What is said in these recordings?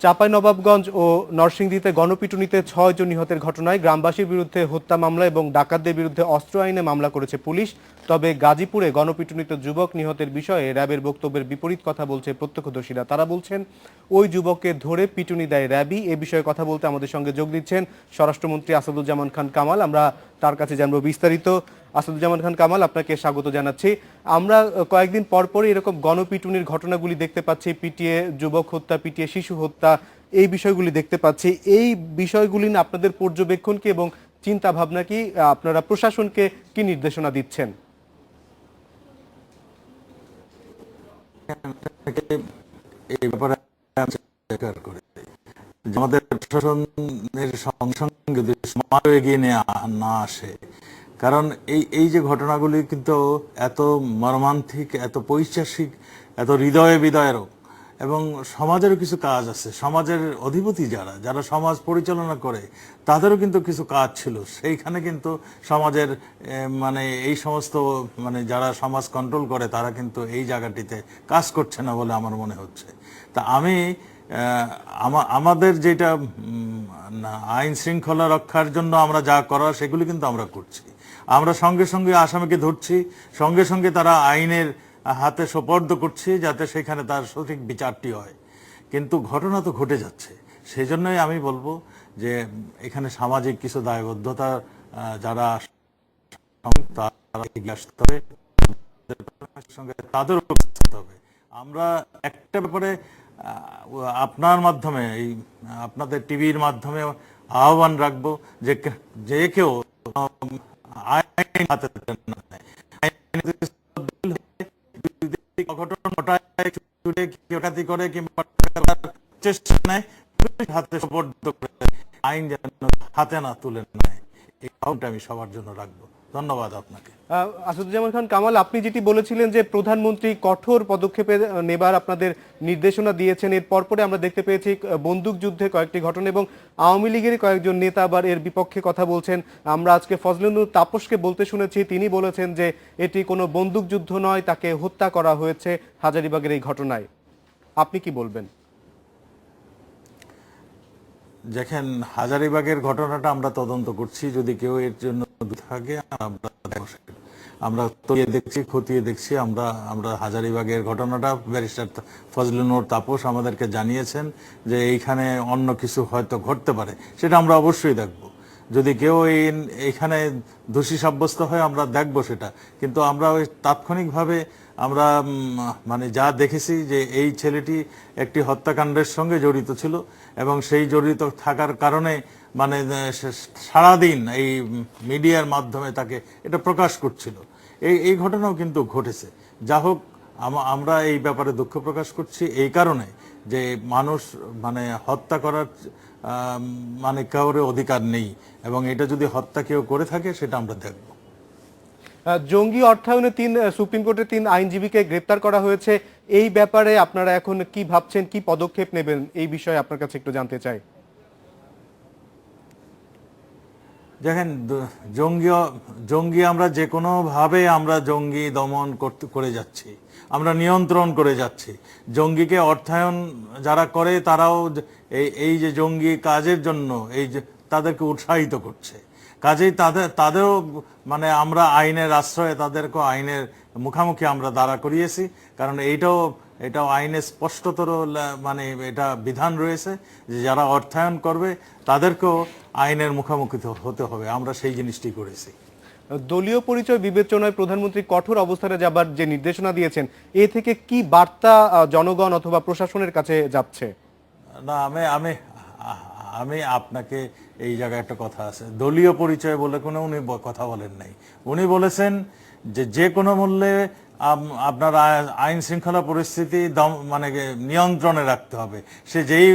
চাঁপাইনবাবগঞ্জ ও নরসিংদীতে গণপিটুনিতে ৬ জন নিহতের ঘটনায় গ্রামবাসীর বিরুদ্ধে হত্যা মামলা এবং ডাকাতদের বিরুদ্ধে অস্ত্র আইনে মামলা করেছে পুলিশ। তবে গাজীপুরে গণপিটুনিতে যুবক নিহতের বিষয়ে র্যাবের বক্তব্যের বিপরীত কথা বলছে প্রত্যক্ষদর্শীরা। তারা বলছেন ওই যুবককে ধরে পিটুনি দেয় র্যাবই। এ বিষয়ে কথা বলতে আমাদের সঙ্গে যোগ দিচ্ছেন স্বরাষ্ট্রমন্ত্রী আসাদুজ্জামান খান কামাল। আমরা তার কাছে জানবো বিস্তারিত। আসাদুজ্জামান খান কামাল, আপনাকে স্বাগত জানাচ্ছি। আমরা কয়েকদিন পরপরই এরকম গণপিটুনির ঘটনাগুলি দেখতে পাচ্ছি, পিটিয়ে যুবক হত্যা, পিটিয়ে শিশু হত্যা, এই বিষয়গুলি দেখতে পাচ্ছি। এই বিষয়গুলি নিয়ে আপনাদের পর্যবেক্ষণ কি এবং চিন্তা ভাবনা কি? আপনারা প্রশাসনকে কি নির্দেশনা দিচ্ছেন? এই ব্যাপারে আমাদের প্রশাসনের সঙ্গে যদি সমাজ এগিয়ে না আসে, কারণ এই যে ঘটনাগুলি কিন্তু এত মর্মান্তিক, এত পৈশাসিক, এত হৃদয়ে বিদায়ক, এবং সমাজেরও কিছু কাজ আছে। সমাজের অধিপতি যারা সমাজ পরিচালনা করে তাদেরও কিন্তু কিছু কাজ ছিল সেইখানে। কিন্তু সমাজের মানে এই সমস্ত মানে যারা সমাজ কন্ট্রোল করে তারা কিন্তু এই জায়গাটিতে কাজ করছে না বলে আমার মনে হচ্ছে। তা আমি আমাদের যেটা আইন শৃঙ্খলা রক্ষার জন্য আমরা যা করার সেগুলি কিন্তু আমরা করছি। আমরা সঙ্গে সঙ্গে আসামিকে ধরছি, সঙ্গে সঙ্গে তারা আইনের হাতে সোপর্দ করছি যাতে সেখানে তার সঠিক বিচারটি হয়। কিন্তু ঘটনা তো ঘটে যাচ্ছে, সেই জন্যই আমি বলবো যে এখানে সামাজিক কিছু দায়বদ্ধতা যারা এগিয়ে আসতে হবে, সঙ্গে তাদের হবে। আমরা একটা ব্যাপারে আপনার মাধ্যমে, এই আপনাদের টিভির মাধ্যমে আহ্বান রাখবো যে কেউ আইন হাতে অঘটন ঘটায় করে কিংবা চেষ্টা নেয় হাতে সোপর্দ করে আইন যেন হাতে না তুলে নেয়, এই আহ্বানটা আমি সবার জন্য রাখবো। ধন্যবাদ আপনাকে। আসাদুজ্জামান খান কামাল, আপনি যেটি বলেছিলেন যে প্রধানমন্ত্রী কঠোর পদক্ষেপে নেবার আপনাদের নির্দেশনা দিয়েছেন, এর পরপরে আমরা দেখতে পেয়েছি বন্দুক যুদ্ধে কয়েকটি ঘটনা এবং আওয়ামী লীগের কয়েকজন নেতা আবার এর বিপক্ষে কথা বলছেন। আমরা আজকে ফজলুল তাপসকে বলতে শুনেছি, তিনি বলেছেন যে এটি কোনো বন্দুক যুদ্ধ নয়, তাকে হত্যা করা হয়েছে হাজারীবাগের এই ঘটনায়। আপনি কি বলবেন? দেখেন, হাজারীবাগের ঘটনাটা আমরা তদন্ত করছি। যদি কেউ এর জন্য থাকে আমরা তলিয়ে দেখছি, খতিয়ে দেখছি। আমরা হাজারীবাগের ঘটনাটা ব্যারিস্টার ফজলুল তাপস আমাদেরকে জানিয়েছেন যে এইখানে অন্য কিছু হয়তো ঘটতে পারে, সেটা আমরা অবশ্যই দেখব। যদি কেউ এইখানে দোষী সাব্যস্ত হয় আমরা দেখব সেটা। কিন্তু আমরা ওই তাৎক্ষণিকভাবে আমরা মানে যা দেখেছি যে এই ছেলেটি একটি হত্যাকাণ্ডের সঙ্গে জড়িত ছিল এবং সেই জড়িত থাকার কারণে মানে সারাদিন এই মিডিয়ার মাধ্যমে তাকে এটা প্রকাশ করছিল। এই ঘটনাও কিন্তু ঘটেছে। যা হোক, আমরা এই ব্যাপারে দুঃখ প্রকাশ করছি এই কারণে যে মানুষ মানে হত্যা করার মানে কাউরে অধিকার নেই, এবং এটা যদি হত্যা কেউ করে থাকে সেটা আমরা দেখব। জঙ্গি অর্থায়নে সুপ্রিম কোর্টের 3 আইনজীবীকে গ্রেপ্তার করা হয়েছে। এই ব্যাপারে আপনারা এখন কি ভাবছেন, কি পদক্ষেপ নেবেন, এই বিষয়ে আপনার কাছে একটু জানতে চাই। দেখেন, জঙ্গি আমরা যে কোনো ভাবে আমরা জঙ্গি দমন করে যাচ্ছি, আমরা নিয়ন্ত্রণ করে যাচ্ছি। জঙ্গিকে অর্থায়ন যারা করে তারাও এই যে জঙ্গি কাজের জন্য এই যে তাদেরকে উৎসাহিত করছে। কাজেই তাদেরও মানে আমরা আইনের আশ্রয়ে তাদেরকে আইনের মুখামুখি আমরা দাঁড়া করিয়েছি। কারণ এটাও আইনে স্পষ্টতর মানে এটা বিধান রয়েছে যে যারা অর্থায়ন করবে তাদেরকেও আইনের মুখোমুখি হতে হবে। আমরা সেই জিনিসটি করেছি। দলীয় পরিচয় বিবেচনায় প্রধানমন্ত্রী কঠোর অবস্থানে যাবার যে নির্দেশনা দিয়েছেন, এ থেকে কি বার্তা জনগণ অথবা প্রশাসনের কাছে যাচ্ছে? না, আমি আপনাকে এই জায়গায় একটা কথা আছে, দলীয় পরিচয় বলে কোনো উনি কথা বলেন নাই। উনি বলেছেন যে কোনো মূল্যে আপনার আইন শৃঙ্খলা পরিস্থিতি মানে নিয়ন্ত্রণে রাখতে হবে। সে যেই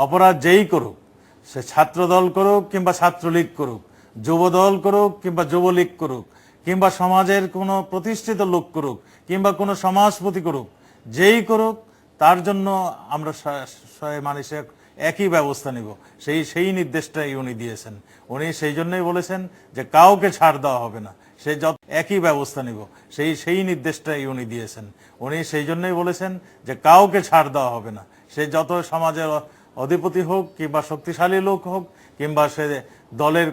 অপরাধ যেই করুক, সে ছাত্রদল করুক কিংবা ছাত্রলীগ করুক, যুবদল করুক কিংবা যুবলীগ করুক, কিংবা সমাজের কোনো প্রতিষ্ঠিত লোক করুক, কিংবা কোনো সমাজপতি করুক, যেই করুক তার জন্য আমরা মানুষে একই ব্যবস্থা নিব, সেই নির্দেশটাই উনি দিয়েছেন। উনি সেই জন্যই বলেছেন যে কাউকে ছাড় দেওয়া হবে না, সে যত একই ব্যবস্থা নিব, সেই নির্দেশটাই উনি দিয়েছেন। উনি সেই জন্যই বলেছেন যে কাউকে ছাড় দেওয়া হবে না, সে যত সমাজের অধিপতি হোক কিংবা শক্তিশালী লোক হোক কিংবা সে দলের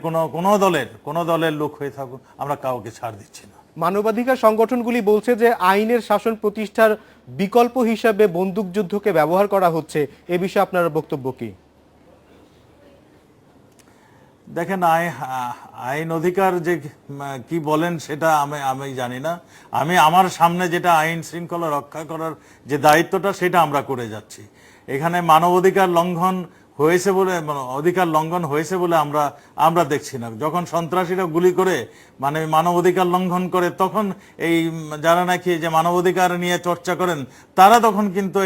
কোনো দলের লোক হয়ে থাকুক, আমরা কাউকে ছাড় দিচ্ছি না। মানবাধিকার সংগঠনগুলি বলছে যে আইনের শাসন প্রতিষ্ঠার বিকল্প হিসাবে বন্দুকযুদ্ধকে ব্যবহার করা হচ্ছে, এ বিষয়ে আপনার বক্তব্য কি? দেখেন, আইন অধিকার যে কি বলেন সেটা আমি জানি না। আমি আমার সামনে যেটা আইন শৃঙ্খলা রক্ষা করার যে দায়িত্বটা সেটা আমরা করে যাচ্ছি। এখানে মানবাধিকার লঙ্ঘন হয়েছে বলে আমরা দেখছি না। যখন সন্ত্রাসীরা গুলি করে মানবাধিকার লঙ্ঘন করে, তখন এই যারা নাকি যে মানবাধিকার নিয়ে চর্চা করেন তারা তখন কিন্তু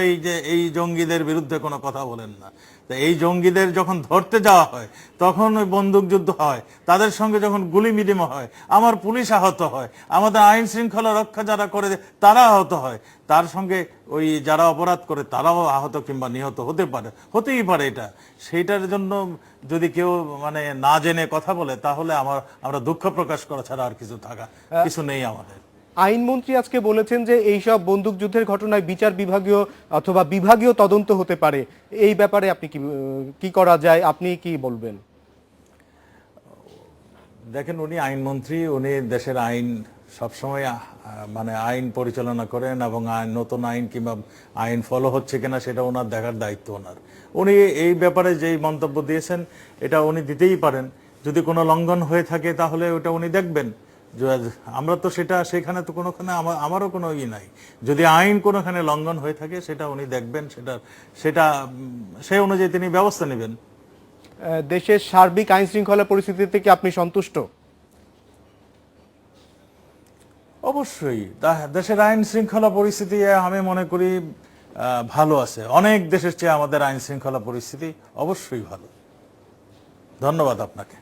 এই জঙ্গিদের বিরুদ্ধে কোনো কথা বলেন না। তো এই জঙ্গিদের যখন ধরতে যাওয়া হয় তখন ওই বন্দুকযুদ্ধ হয়, তাদের সঙ্গে যখন গুলি বিনিময় হয়, আমার পুলিশ আহত হয়, আমাদের আইন শৃঙ্খলা রক্ষা যারা করে তারা আহত হয়, তার সঙ্গে ওই যারা অপরাধ করে তারাও আহত কিংবা নিহত হতেই পারে। সেইটার জন্য যদি কেউ না জেনে কথা বলে, তাহলে আমরা দুঃখ প্রকাশ করা ছাড়া আর কিছু নেই আমাদের। আইনমন্ত্রী আজকে বলেছেন যে এইসব বন্দুকযুদ্ধের ঘটনায় বিচার বিভাগীয় অথবা বিভাগীয় তদন্ত হতে পারে। এই ব্যাপারে আপনি কি করা যায়, আপনি কি বলবেন? দেখেন, উনি আইনমন্ত্রী, উনি দেশের আইন সবসময় আইন পরিচালনা করেন এবং নতুন আইন কিংবা আইন ফলো হচ্ছে কিনা সেটা ওনার দেখার দায়িত্ব ওনার। উনি এই ব্যাপারে যেই মন্তব্য দিয়েছেন এটা উনি দিতেই পারেন। যদি কোনো লঙ্ঘন হয়ে থাকে তাহলে ওটা উনি দেখবেন। আমরা তো সেখানে তো কোনোখানে আমারও কোনো নাই। যদি আইন কোনোখানে লঙ্ঘন হয়ে থাকে সেটা উনি দেখবেন, সেটা সেই অনুযায়ী তিনি ব্যবস্থা নেবেন। দেশের সার্বিক আইন শৃঙ্খলা পরিস্থিতিতে কি আপনি সন্তুষ্ট? অবশ্যই দেশের আইন শৃঙ্খলা পরিস্থিতি আমি মনে করি ভালো আছে। অনেক দেশের চেয়ে আমাদের আইন শৃঙ্খলা পরিস্থিতি অবশ্যই ভালো। ধন্যবাদ আপনাকে।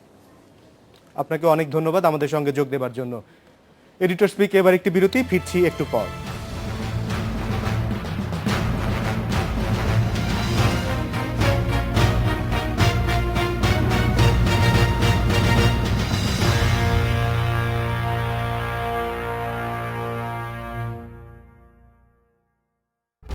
আপনাকে অনেক ধন্যবাদ আমাদের সঙ্গে যোগ দেওয়ার জন্য। এডিটর স্পিক এবার একটি বিরতি, ফিরছি একটু পর।